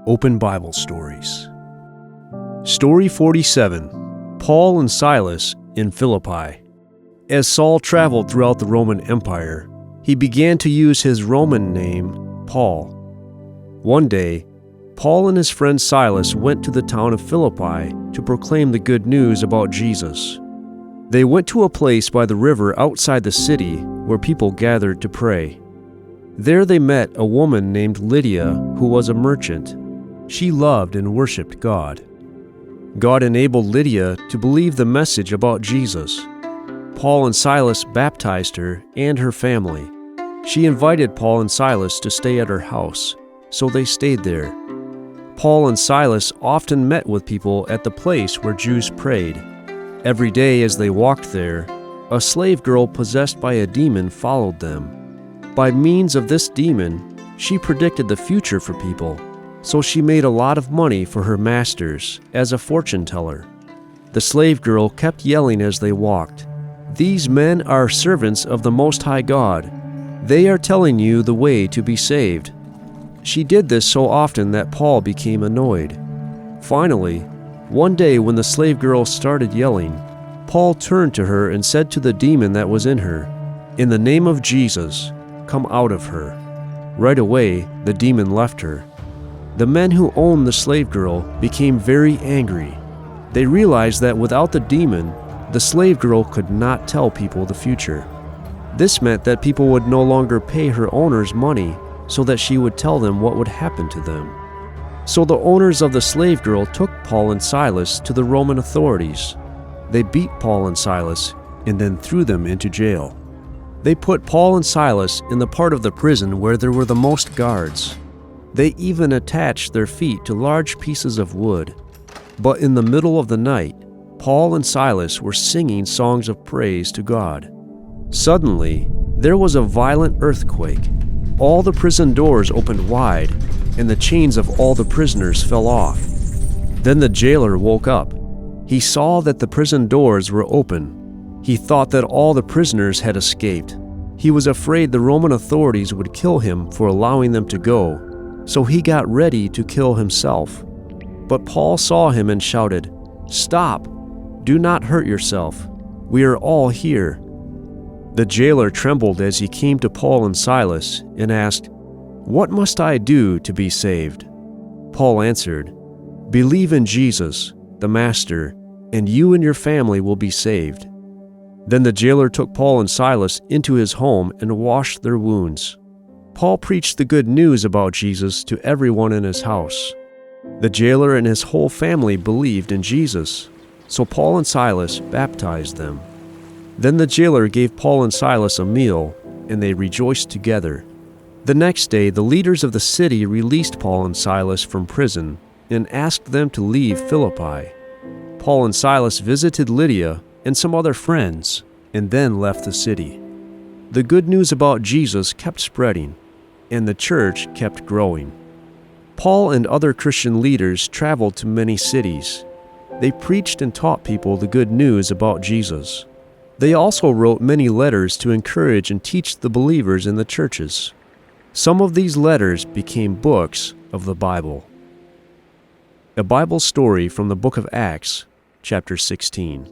Open Bible Stories. Story 47, Paul and Silas in Philippi. As Saul traveled throughout the Roman Empire, he began to use his Roman name, Paul. One day, Paul and his friend Silas went to the town of Philippi to proclaim the good news about Jesus. They went to a place by the river outside the city where people gathered to pray. There they met a woman named Lydia who was a merchant. She loved and worshiped God. God enabled Lydia to believe the message about Jesus. Paul and Silas baptized her and her family. She invited Paul and Silas to stay at her house, so they stayed there. Paul and Silas often met with people at the place where Jews prayed. Every day as they walked there, a slave girl possessed by a demon followed them. By means of this demon, she predicted the future for people, so she made a lot of money for her masters as a fortune teller. The slave girl kept yelling as they walked, "These men are servants of the Most High God. They are telling you the way to be saved." She did this so often that Paul became annoyed. Finally, one day when the slave girl started yelling, Paul turned to her and said to the demon that was in her, "In the name of Jesus, come out of her." Right away, the demon left her. The men who owned the slave girl became very angry. They realized that without the demon, the slave girl could not tell people the future. This meant that people would no longer pay her owners money so that she would tell them what would happen to them. So the owners of the slave girl took Paul and Silas to the Roman authorities. They beat Paul and Silas and then threw them into jail. They put Paul and Silas in the part of the prison where there were the most guards. They even attached their feet to large pieces of wood. But in the middle of the night, Paul and Silas were singing songs of praise to God. Suddenly, there was a violent earthquake. All the prison doors opened wide, and the chains of all the prisoners fell off. Then the jailer woke up. He saw that the prison doors were open. He thought that all the prisoners had escaped. He was afraid the Roman authorities would kill him for allowing them to go, so he got ready to kill himself. But Paul saw him and shouted, "Stop! Do not hurt yourself. We are all here." The jailer trembled as he came to Paul and Silas and asked, "What must I do to be saved?" Paul answered, "Believe in Jesus, the Master, and you and your family will be saved." Then the jailer took Paul and Silas into his home and washed their wounds. Paul preached the good news about Jesus to everyone in his house. The jailer and his whole family believed in Jesus, so Paul and Silas baptized them. Then the jailer gave Paul and Silas a meal, and they rejoiced together. The next day, the leaders of the city released Paul and Silas from prison and asked them to leave Philippi. Paul and Silas visited Lydia and some other friends, and then left the city. The good news about Jesus kept spreading, and the church kept growing. Paul and other Christian leaders traveled to many cities. They preached and taught people the good news about Jesus. They also wrote many letters to encourage and teach the believers in the churches. Some of these letters became books of the Bible. A Bible story from the book of Acts, chapter 16.